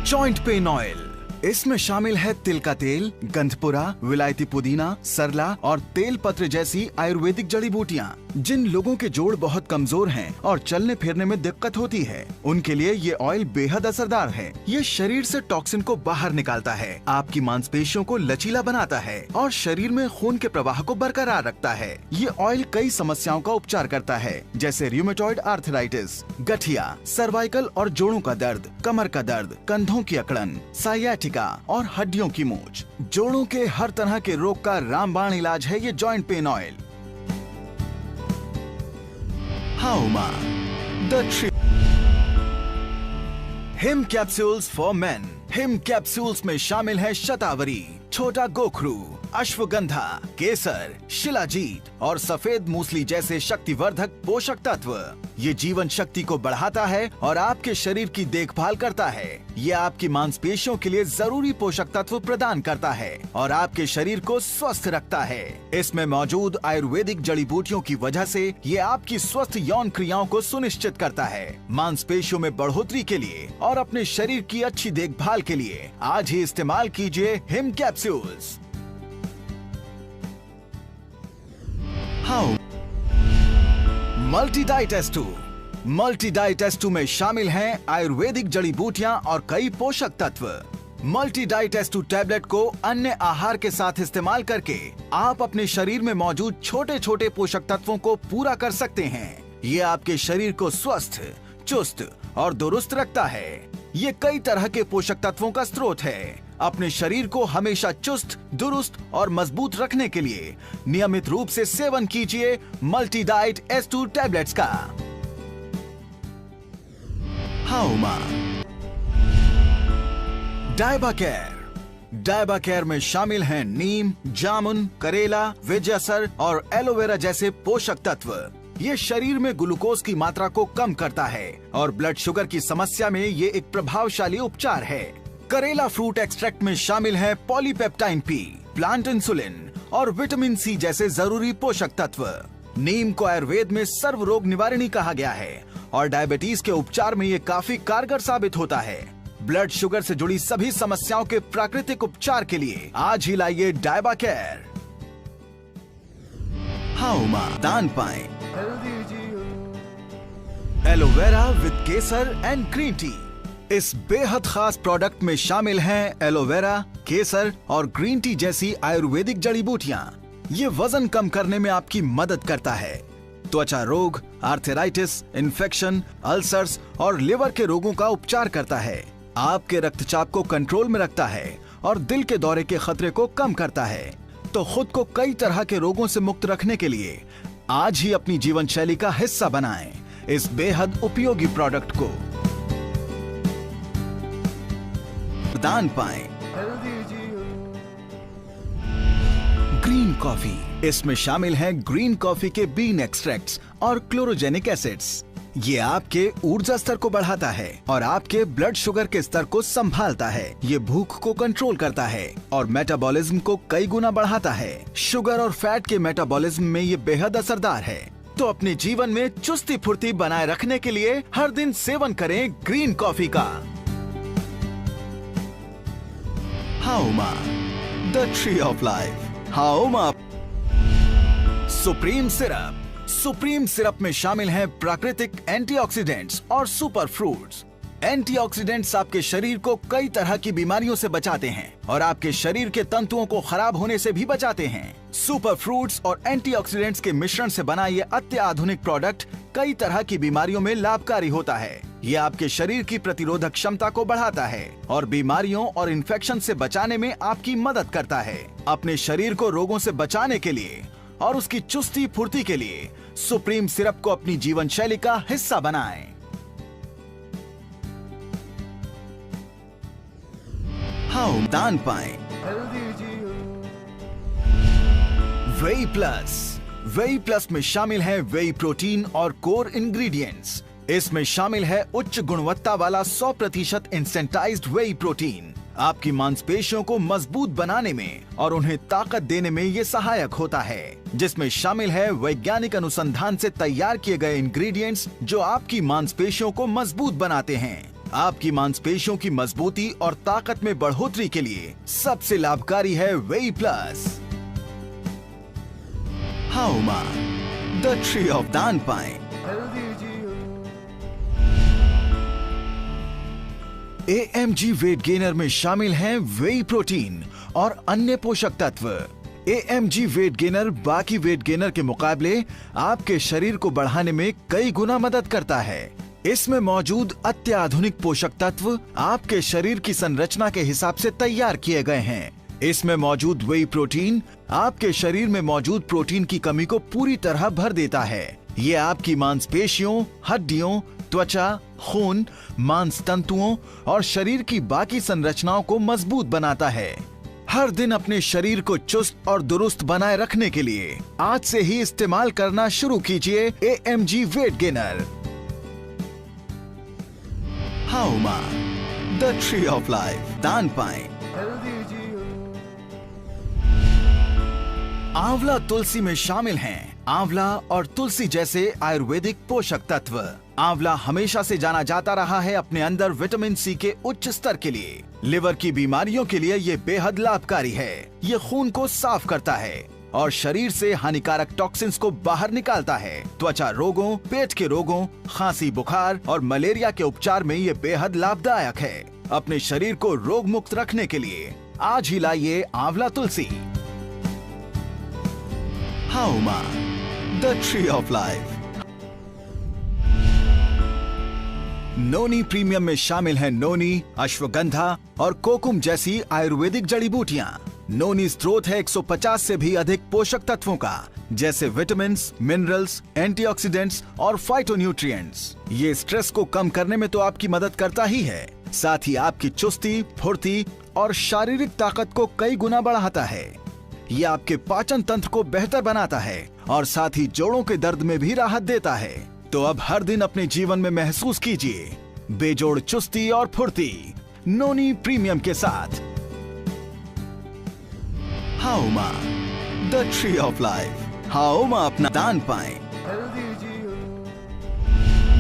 Joint pain oil, इसमें शामिल है तिल का तेल, गंधपुरा, विलायती पुदीना, सरला और तेल पत्र जैसी आयुर्वेदिक जड़ी बूटियाँ। जिन लोगों के जोड़ बहुत कमजोर हैं और चलने फिरने में दिक्कत होती है, उनके लिए ये ऑयल बेहद असरदार है। ये शरीर से टॉक्सिन को बाहर निकालता है, आपकी मांसपेशियों को लचीला बनाता है और शरीर में खून के प्रवाह को बरकरार रखता है। ये ऑयल कई समस्याओं का उपचार करता है, जैसे रूमेटॉइड आर्थराइटिस, गठिया, सर्वाइकल और जोड़ों का दर्द, कमर का दर्द, कंधों की अकड़न, साइयाटिका और हड्डियों की मूंछ। जोड़ों के हर तरह के रोग का रामबाण इलाज है ये जॉइंट पेन ऑयल। हाउमा the tree him capsules for men. Him capsules में शामिल है शतावरी, छोटा गोखरू, अश्वगंधा, केसर, शिलाजीत और सफेद मूसली जैसे शक्तिवर्धक पोषक तत्व। ये जीवन शक्ति को बढ़ाता है और आपके शरीर की देखभाल करता है। ये आपकी मांसपेशियों के लिए जरूरी पोषक तत्व प्रदान करता है और आपके शरीर को स्वस्थ रखता है। इसमें मौजूद आयुर्वेदिक जड़ी बूटियों की वजह से ये आपकी स्वस्थ यौन क्रियाओं को सुनिश्चित करता है। मांसपेशियों में बढ़ोतरी के लिए और अपने शरीर की अच्छी देखभाल के लिए आज ही इस्तेमाल कीजिए him capsules. How multi diet S2। Multi diet S2 में शामिल हैं आयुर्वेदिक जड़ी बूटियां और कई पोषक तत्व। मल्टी डाइट S2 टैबलेट को अन्य आहार के साथ इस्तेमाल करके आप अपने शरीर में मौजूद छोटे छोटे पोषक तत्वों को पूरा कर सकते हैं। ये आपके शरीर को स्वस्थ, चुस्त और दुरुस्त रखता है। ये कई तरह के पोषक तत्वों का स्रोत है। अपने शरीर को हमेशा चुस्त, दुरुस्त और मजबूत रखने के लिए नियमित रूप से सेवन कीजिए मल्टी डाइट S2 टैबलेट्स का। हाउमा डायबा केयर। डायबा केयर में शामिल हैं नीम, जामुन, करेला, विजयसर और एलोवेरा जैसे पोषक तत्व। ये शरीर में ग्लूकोज की मात्रा को कम करता है और ब्लड शुगर की समस्या में ये एक प्रभावशाली उपचार है। करेला फ्रूट एक्सट्रैक्ट में शामिल है पॉलीपेप्टाइन P, प्लांट इंसुलिन और विटामिन C जैसे जरूरी पोषक तत्व। नीम को आयुर्वेद में सर्व रोग निवारणी कहा गया है और डायबिटीज के उपचार में ये काफी कारगर साबित होता है। ब्लड शुगर से जुड़ी सभी समस्याओं के प्राकृतिक उपचार के लिए आज ही लाइए डायबा केयर। हाउमा दान पाएं aloe vera with Kesar and green tea. इस बेहद खास प्रोडक्ट में शामिल हैं एलोवेरा, केसर और ग्रीन टी जैसी आयुर्वेदिक जड़ी बूटियां। ये वजन कम करने में आपकी मदद करता है। त्वचा रोग, आर्थराइटिस, इन्फेक्शन, अल्सर्स और लिवर के रोगों का उपचार करता है। आपके रक्तचाप को कंट्रोल में रखता है और दिल के दौरे के खतरे को कम करता है। तो खुद को कई तरह के रोगों से मुक्त रखने के लिए आज ही अपनी जीवन शैली का हिस्सा बनाएं इस बेहद उपयोगी प्रोडक्ट को। दान पाएं ग्रीन कॉफी। इसमें शामिल है ग्रीन कॉफी के बीन एक्सट्रैक्ट्स और क्लोरोजेनिक एसिड्स। ये आपके ऊर्जा स्तर को बढ़ाता है और आपके ब्लड शुगर के स्तर को संभालता है। ये भूख को कंट्रोल करता है और मेटाबॉलिज्म को कई गुना बढ़ाता है। शुगर और फैट के मेटाबॉलिज्म में ये बेहद असरदार है। तो अपने जीवन में चुस्ती फुर्ती बनाए रखने के लिए हर दिन सेवन करें ग्रीन कॉफी का। हाउमा द ट्री ऑफ लाइफ। हाउमा सुप्रीम सिरप। सुप्रीम सिरप में शामिल हैं प्राकृतिक एंटीऑक्सीडेंट्स और सुपर फ्रूट्स। एंटीऑक्सीडेंट्स आपके शरीर को कई तरह की बीमारियों से बचाते हैं और आपके शरीर के तंतुओं को खराब होने से भी बचाते हैं। सुपर फ्रूट्स और एंटीऑक्सीडेंट्स के मिश्रण से बना ये अत्याधुनिक प्रोडक्ट कई तरह की बीमारियों में लाभकारी होता है। ये आपके शरीर की प्रतिरोधक क्षमता को बढ़ाता है और बीमारियों और इन्फेक्शन से बचाने में आपकी मदद करता है। अपने शरीर को रोगों से बचाने के लिए और उसकी चुस्ती फुर्ती के लिए सुप्रीम सिरप को अपनी जीवन शैली का हिस्सा बनाएं। हाउ दान पाएं वेई प्लस। वेई प्लस में शामिल है वेई प्रोटीन और कोर इंग्रेडिएंट्स। इसमें शामिल है उच्च गुणवत्ता वाला 100% इंस्टेंटाइज्ड वेई प्रोटीन। आपकी मांसपेशियों को मजबूत बनाने में और उन्हें ताकत देने में ये सहायक होता है, जिसमें शामिल है वैज्ञानिक अनुसंधान से तैयार किए गए इंग्रेडिएंट्स जो आपकी मांसपेशियों को मजबूत बनाते हैं। आपकी मांसपेशियों की मजबूती और ताकत में बढ़ोतरी के लिए सबसे लाभकारी है वेई प्लस। हाउमा, द ट्री ऑफ दान पाइन। AMG वेट गेनर में शामिल हैं वेई प्रोटीन और अन्य पोषक तत्व। AMG वेट गेनर बाकी वेट गेनर के मुकाबले आपके शरीर को बढ़ाने में कई गुना मदद करता है। इसमें मौजूद अत्याधुनिक पोषक तत्व आपके शरीर की संरचना के हिसाब से तैयार किए गए हैं। इसमें मौजूद वेई प्रोटीन आपके शरीर में मौजूद प्रोटीन की कमी को पूरी तरह भर देता है। ये आपकी मांसपेशियों, हड्डियों, त्वचा, खून, मांस तंतुओं और शरीर की बाकी संरचनाओं को मजबूत बनाता है। हर दिन अपने शरीर को चुस्त और दुरुस्त बनाए रखने के लिए आज से ही इस्तेमाल करना शुरू कीजिए AMG वेट गेनर। हाउमा, द ट्री ऑफ लाइफ, दान पाइन। आंवला तुलसी में शामिल हैं आंवला और तुलसी जैसे आयुर्वेदिक पोषक तत्व। आंवला हमेशा से जाना जाता रहा है अपने अंदर विटामिन सी के उच्च स्तर के लिए। लिवर की बीमारियों के लिए ये बेहद लाभकारी है। ये खून को साफ करता है और शरीर से हानिकारक टॉक्सिन्स को बाहर निकालता है। त्वचा रोगों, पेट के रोगों, खांसी, बुखार और मलेरिया के उपचार में ये बेहद लाभदायक है। अपने शरीर को रोग मुक्त रखने के लिए आज ही लाइए आंवला तुलसी। हाउमा, the tree of life. Noni premium में शामिल है नोनी, अश्वगंधा और कोकुम जैसी आयुर्वेदिक जड़ी बूटियां। नोनी स्रोत है 150 से भी अधिक पोषक तत्वों का, जैसे विटामिन्स, मिनरल्स, एंटीऑक्सीडेंट्स और फाइटोन्यूट्रिएंट्स। ये स्ट्रेस को कम करने में तो आपकी मदद करता ही है, साथ ही आपकी चुस्ती, फुर्ती और शारीरिक ताकत को कई गुना बढ़ाता है। ये आपके पाचन तंत्र को बेहतर बनाता है और साथ ही जोड़ों के दर्द में भी राहत देता है। तो अब हर दिन अपने जीवन में महसूस कीजिए बेजोड़ चुस्ती और फुर्ती नोनी प्रीमियम के साथ। हाउमा, द ट्री ऑफ लाइफ। हाउमा, अपना दान पाएं।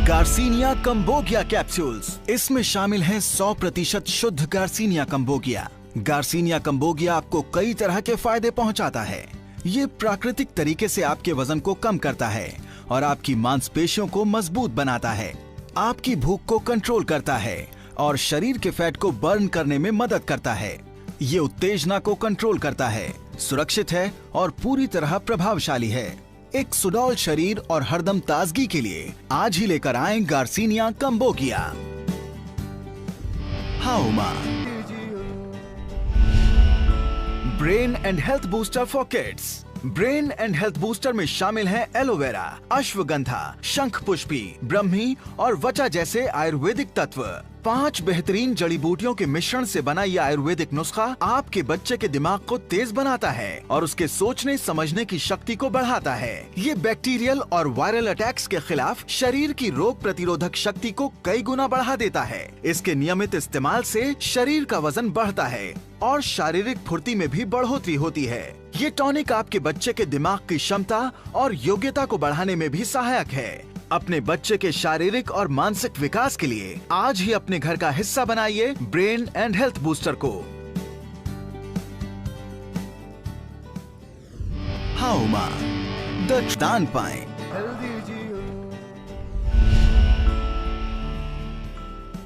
Garcinia cambogia capsules. इसमें शामिल हैं 100% शुद्ध गार्सिनिया कंबोगिया। गार्सिनिया कंबोगिया आपको कई तरह के फायदे पहुंचाता है। ये प्राकृतिक तरीके से आपके वजन को कम करता है और आपकी मांसपेशियों को मजबूत बनाता है। आपकी भूख को कंट्रोल करता है और शरीर के फैट को बर्न करने में मदद करता है। ये उत्तेजना को कंट्रोल करता है, सुरक्षित है और पूरी तरह प्रभावशाली है। एक सुडौल शरीर और हरदम ताजगी के लिए आज ही लेकर आएं गार्सिनिया कंबोगिया। हाउमा, brain and health booster for kids. Brain and health booster में शामिल हैं एलोवेरा, अश्वगंधा, शंख पुष्पी, ब्रह्मी और वचा जैसे आयुर्वेदिक तत्व। 5 बेहतरीन जड़ी बूटियों के मिश्रण से बना यह आयुर्वेदिक नुस्खा आपके बच्चे के दिमाग को तेज बनाता है और उसके सोचने समझने की शक्ति को बढ़ाता है। ये बैक्टीरियल और वायरल अटैक्स के खिलाफ शरीर की रोग प्रतिरोधक शक्ति को कई गुना बढ़ा देता है। इसके नियमित इस्तेमाल से शरीर का वजन बढ़ता है और शारीरिक फुर्ती में भी बढ़ोतरी होती है। ये टॉनिक आपके बच्चे के दिमाग की क्षमता और योग्यता को बढ़ाने में भी सहायक है। अपने बच्चे के शारीरिक और मानसिक विकास के लिए आज ही अपने घर का हिस्सा बनाइए ब्रेन एंड हेल्थ बूस्टर को। हाउमा, द दान पाएं।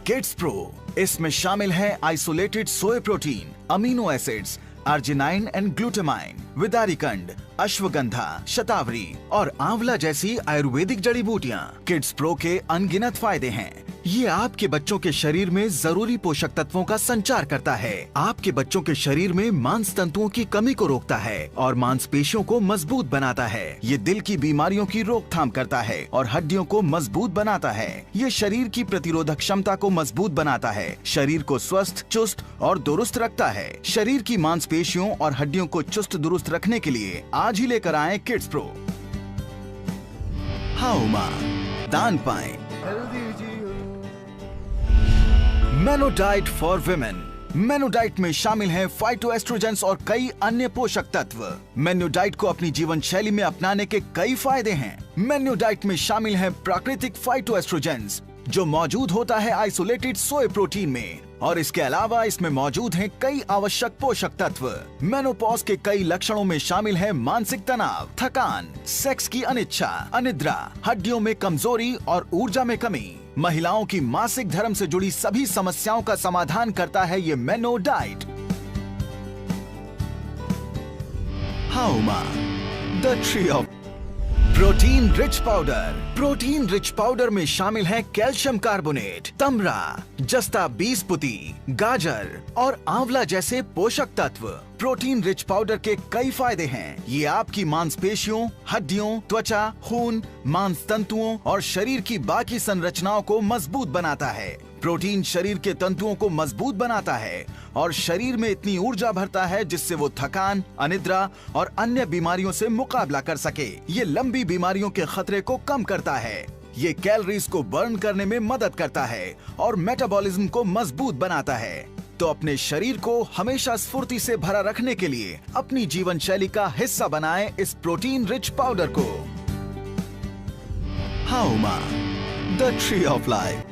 Kids pro. इसमें शामिल है isolated soy protein, amino acids, arginine and glutamine, विदारिकंड, अश्वगंधा, शतावरी और आंवला जैसी आयुर्वेदिक जड़ी बूटियां। किड्स प्रो के अनगिनत फायदे हैं। ये आपके बच्चों के शरीर में जरूरी पोषक तत्वों का संचार करता है, आपके बच्चों के शरीर में मांस तंतुओं की कमी को रोकता है और मांसपेशियों को मजबूत बनाता है। ये दिल की बीमारियों की रोकथाम करता है और हड्डियों को मजबूत बनाता है। ये शरीर की प्रतिरोधक क्षमता को मजबूत बनाता है, शरीर को स्वस्थ, चुस्त और दुरुस्त रखता है। शरीर की मांसपेशियों और हड्डियों को चुस्त दुरुस्त रखने के लिए आज ही लेकर आए किड्स प्रो। हाउमा, दान पाएं। मेनोडाइट फॉर विमेन। मेनोडाइट में शामिल हैं फाइटोएस्ट्रोजेंस और कई अन्य पोषक तत्व। मेनोडाइट को अपनी जीवन शैली में अपनाने के कई फायदे हैं। मेनोडाइट में शामिल हैं प्राकृतिक फाइटोएस्ट्रोजेंस जो मौजूद होता है आइसोलेटेड सोय प्रोटीन में, और इसके अलावा इसमें मौजूद हैं कई आवश्यक पोषक तत्व। मेनोपॉज के कई लक्षणों में शामिल है मानसिक तनाव, थकान, सेक्स की अनिच्छा, अनिद्रा, हड्डियों में कमजोरी और ऊर्जा में कमी। महिलाओं की मासिक धर्म से जुड़ी सभी समस्याओं का समाधान करता है ये मेनो डाइट। हाउमा, the tree of protein rich powder. Protein rich powder में शामिल है कैल्शियम कार्बोनेट, तमरा, जस्ता बीसपुती, गाजर और आंवला जैसे पोषक तत्व। प्रोटीन रिच पाउडर के कई फायदे हैं। ये आपकी मांसपेशियों, हड्डियों, त्वचा, खून, मांस तंतुओं और शरीर की बाकी संरचनाओं को मजबूत बनाता है। प्रोटीन शरीर के तंतुओं को मजबूत बनाता है और शरीर में इतनी ऊर्जा भरता है जिससे वो थकान, अनिद्रा और अन्य बीमारियों से मुकाबला कर सके। ये लंबी बीमारियों के खतरे को कम करता है। ये कैलोरीज को बर्न करने में मदद करता है और मेटाबॉलिज्म को मजबूत बनाता है। तो अपने शरीर को हमेशा स्फूर्ति से भरा रखने के लिए अपनी जीवन शैली का हिस्सा बनाएं इस प्रोटीन रिच पाउडर को। हाउमा, the tree of life.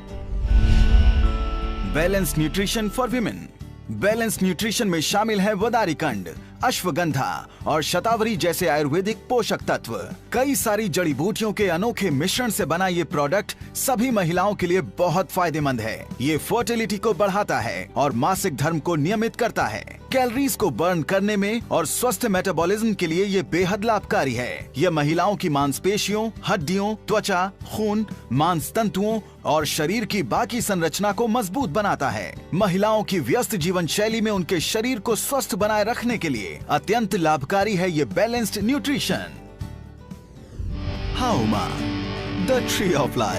Balance nutrition for women. Balance nutrition में शामिल है वदारिकंड, अश्वगंधा और शतावरी जैसे आयुर्वेदिक पोषक तत्व। कई सारी जड़ी बूटियों के अनोखे मिश्रण से बना ये प्रोडक्ट सभी महिलाओं के लिए बहुत फायदेमंद है। ये फर्टिलिटी को बढ़ाता है और मासिक धर्म को नियमित करता है। कैलोरीज को बर्न करने में और स्वस्थ मेटाबॉलिज्म के लिए ये बेहद लाभकारी है। यह महिलाओं की मांसपेशियों, हड्डियों, त्वचा, खून, मांस तंतुओं और शरीर की बाकी संरचना को मजबूत बनाता है। महिलाओं की व्यस्त जीवन शैली में उनके शरीर को स्वस्थ बनाए रखने के लिए अत्यंत लाभकारी है ये बैलेंस्ड न्यूट्रिशन। हाउमा, द ट्री ऑफ लाइफ।